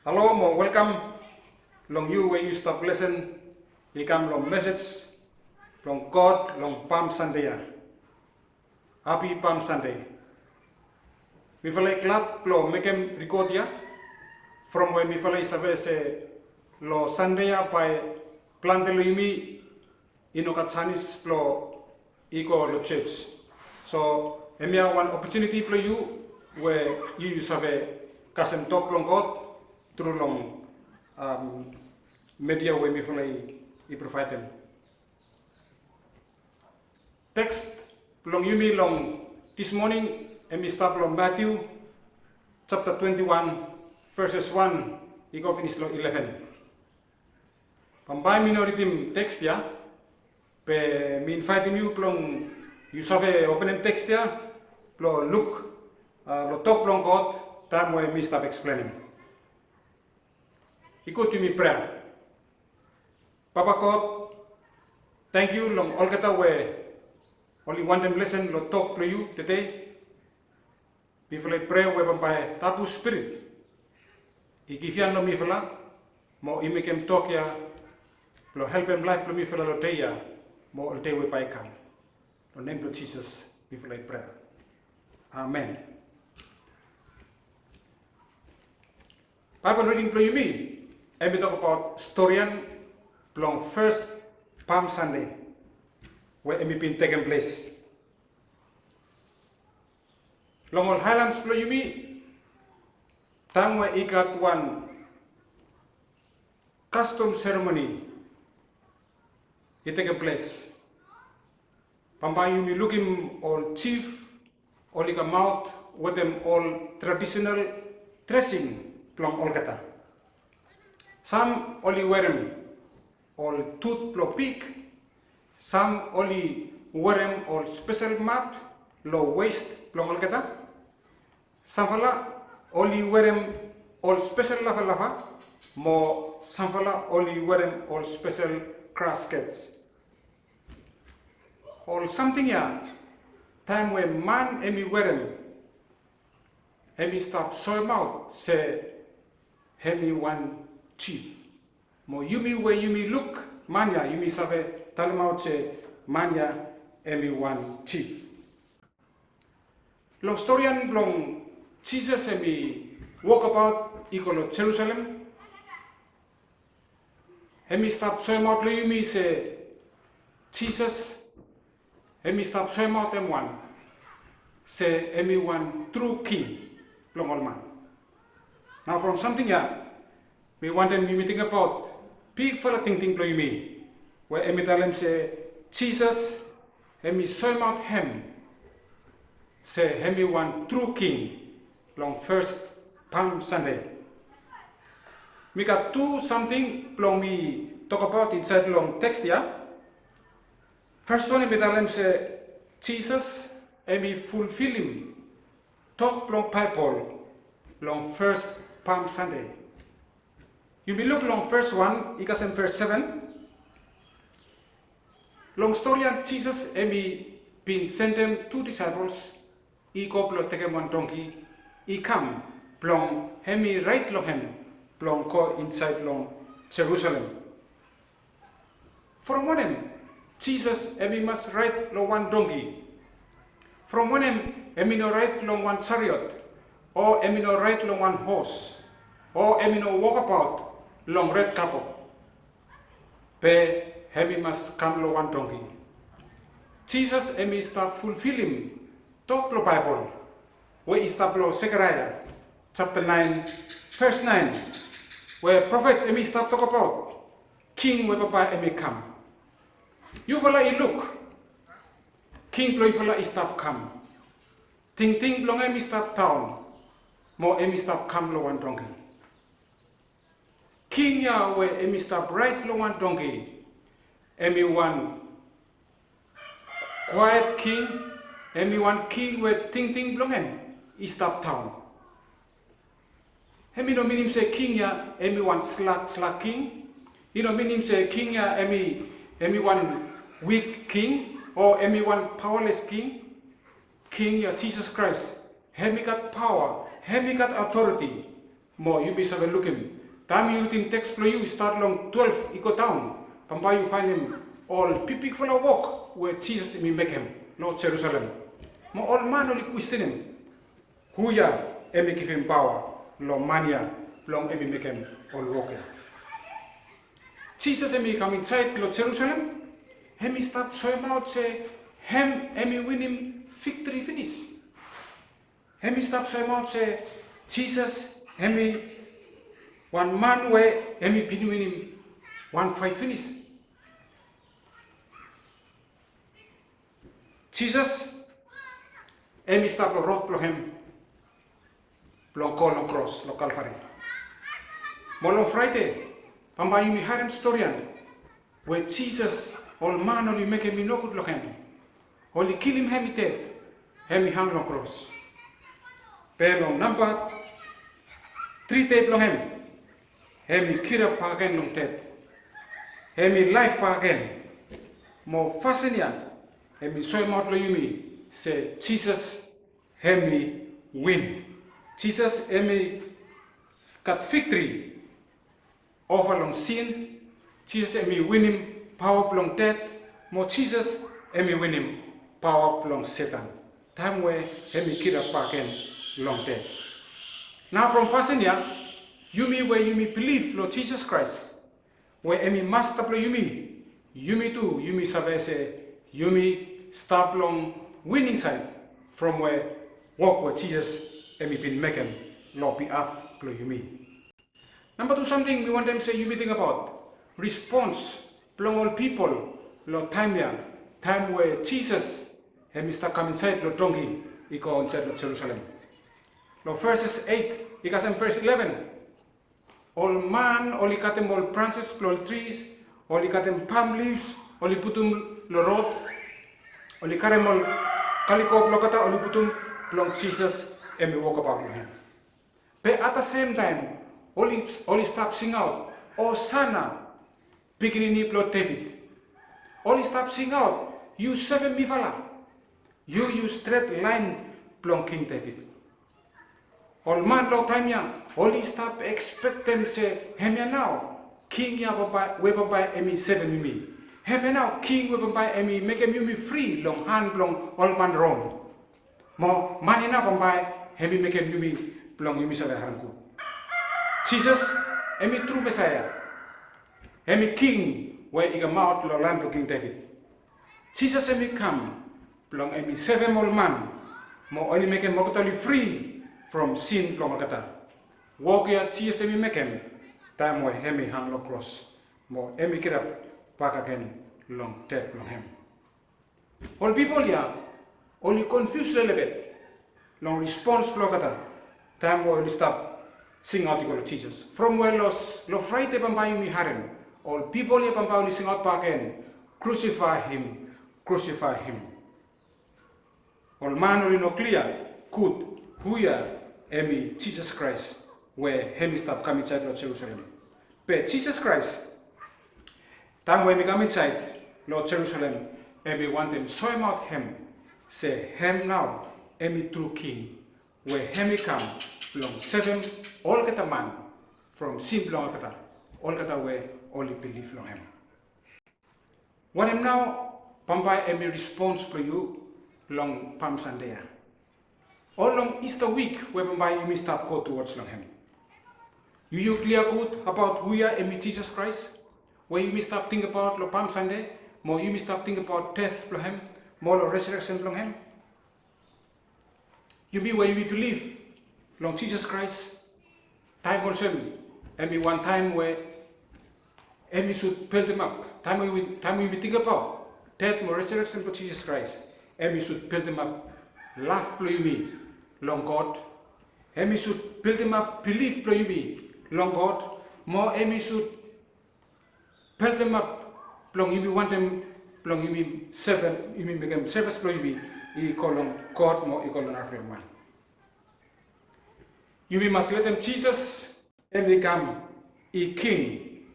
Hello, mo welcome long you where you stop listen. Ikam long message long God long Pam Sande ya. Happy Pam Sande. Mi falai glad lo mekem record ya. From where mi falai sabe se lo Sunday ya by plantelo imi inokatsanis lo iko lo church. So emia one opportunity for you where you sabe kasem talk long God through long media where mi falai I provide them. Text long yumi long this morning emi start long Matiu chapter 21 verses 1 I go finish long 11. Pambay minority text ya pe mi invite you long you sabe open text ya lo look lo talk long God time where mi start explaining. Ikut me prayer. Papa God, thank you long all kata we only one them lesson lo talk to you today. Before I pray we by tapu spirit. Ikifian lo mi fala mo I make him talk ya lo help him life lo mi fala lo day ya mo lo day we by come. Lo name of Jesus before I pray. Amen. Bible reading to you me. And we talk about storyan long first Pam Sande where it been taken place. Long all highlands lo yumi time where it got one custom ceremony it taken place. Pamba yumi looking all chief all ika mouth with them all traditional dressing long all kata. Some only wear them all tooth plo pig, some only wear them all special mat, low waist plong all kata. Some fala only wear them all special lava, mo some fala only wear them all special caskets. All something ya, time when man emi wear them, emi stop soy mouth say, hemi one chief. Mo yumi where yumi look manya yumi sabe talamau che manya emi one chief. Long story and long Jesus emi walk about ikolo Jerusalem. Emi stop swim out lo yumi se Jesus emi stop swim out em one. Se emi one true king long all man. Now from something ya we want them to think about big fella ting play me where emi talem say Jesus emi swim out him say hemi one true king long first Pam Sunday. We got two something long me talk about inside long text ya. First one emi talem say Jesus emi fulfill him talk long Bible long first Pam Sunday. You will look long first one, ikas in verse 7. Long story and Jesus emi been sent them two disciples. I go plot take one donkey. I come plong hemi right long hem plong ko inside long Jerusalem. From one end, Jesus emi must ride long one donkey. From one end, emi no ride long one chariot, or emi no ride long one horse, or emi no walk about long red couple. Pe hemi must come lo one donkey. Jesus emi start fulfilling talk lo Bible. Where start lo Zechariah chapter 9 verse 9. Where prophet emi start talk about king where papa emi come. You fala I look. King plo fala I start come. Ting long emi start town. Mo emi start come lo one donkey. King Yahweh emi stop right lo one donkey. Emi one quiet king. Emi one king where ting blongen. I stop town. Emi no minim say king ya emi one slack king. You know minim say king ya emi one weak king or emi one powerless king. King ya Jesus Christ. Hemi got power. Hemi got authority. Mo you be sabe look him. Time you tin text flow you start long 12 iko down. Pampa you find him all pipik full of walk where Jesus me make him, Lord Jerusalem. Mo all man only question him. Huya emi give him power, lo mania, long emi make him all walk. Jesus emi come inside Lord Jerusalem. Hemi stop show him out say hem emi win him victory finish. Hemi stop show him out say Jesus hemi one man way hemi pin win him one fight finish. Jesus hemi stop lo rock lo hem long call long cross lo Calvary. Molong Friday pamba yumi harem storian where Jesus all man only make him no good lo hem. Only kill him hemi dead hemi hang long cross. Pero number 3 tape long hemi kira pa again long dead. Hemi life pa again. Mo fasenya hemi soy mouth lo yumi say Jesus hemi win. Jesus hemi got victory over long sin. Jesus hemi win him power long death. Mo Jesus hemi win him power long Satan. Time where hemi kira pa again long death. Now from fasenya yumi where yumi believe Lord Jesus Christ. Where emi master plo yumi too, yumi sabe say, yumi start long winning side from where walk where Jesus emi been making Lord be up plo yumi. Number 2, something we want them say yumi think about response plong all people Lord time where Jesus emi start come inside Lord donkey iko inside Lord Jerusalem. Lord verses 8, ikasem verse 11. All man, all ikatem all branches, all trees, all ikatem palm leaves, all putum lorot, all ikarem all kaliko plokata, all putum plong Jesus, and we walk about with him. But at the same time, all stop sing out, Hosanna, beginning plot David. All stop sing out, you 7 mivala, you straight line plong King David. All man lo time ya, all stop expect them say, hemya now, king ya by emi 7 mimi. Hemya now, king by emi make him me free long hand long all man wrong. Mo money na by hemi make him me long yumi sa haranku. Jesus emi true Messiah. Hemi king where iga mouth lo land lo King David. Jesus emi come long emi 7 all man. Mo only make him totally free from sin plong kata. Walk ya Jesus emi make him time where hemi hang lo cross. Mo emi kirap pak again long death long him. All people ya only confused a little bit. Long response plong kata. Time where stop sing out to Jesus. From where lo Friday pambayo mi harem. All people ya pambayo sing out pak again. Crucify him, crucify him. All man only no clear good. Huya emi Jesus Christ where hemi stop come inside Lord Jerusalem. But Jesus Christ, time when we come inside Lord Jerusalem, emi want them show him out him, say him now, emi true king, where hemi come, long 7, all kata man, from sin long kata, all kata where only believe long him. What him now, pampai emi response for you, long Pam Sande. All long Easter week, whereby you may start go towards long him. You clear good about who you are in Jesus Christ, where you may start think about lo Pam Sande, more you may start think about death for him, more lo resurrection for him. You be where you need to live, long Jesus Christ. Time also, and be one time where we should build them up. Time we think about death, more resurrection for Jesus Christ, and we should build them up. Love for you long God. And we should build them up, believe for you long God. More and we should build them up, long you want them, long you mean 7, you mean make them service for you call on God, more equal on our man. You must let them Jesus and become a king,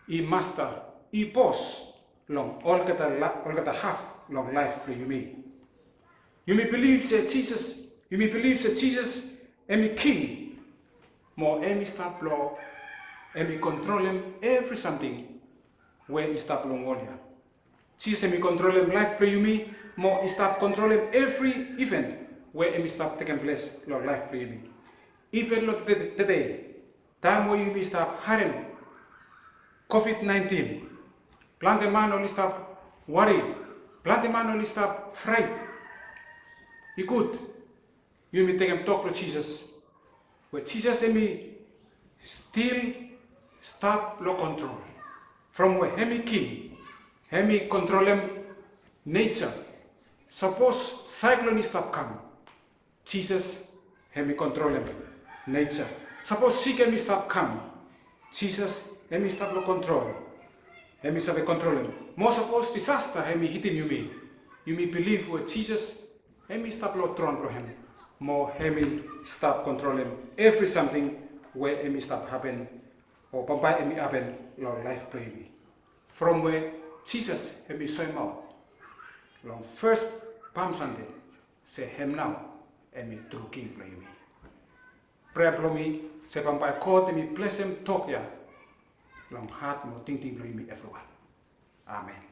a master, a boss, long all get a half long life for you me. You may believe that Jesus, and the king, mo emi stap lo emi control him every something where stap lo ngolia. Jesus emi control him life play me mo stap control him every event where emi stap taking place lo life play me. Event lo today, time where you stap harem COVID-19. Plante man only stop worry. Plante man only stop fright. You could. You may take him talk to Jesus. Where Jesus and me still stop low control. From where hemi king, hemi control him nature. Suppose cyclone stop come. Jesus hemi control him nature. Suppose sick hemi stop come. Jesus hemi stop low control. Hemi sabe control him. Most of us disaster hemi hitting you me. You may believe with Jesus, hemi stop lo throne pro him. More hemi stop control him. Every something where hemi stop happen or pampai hemi happen lo life baby. From where Jesus hemi show him out. Long first Pam Sande say him now hemi true king play me. Pray pro me se pampai call hemi bless him talk ya. Long heart mo ting ting play me everyone. Amen.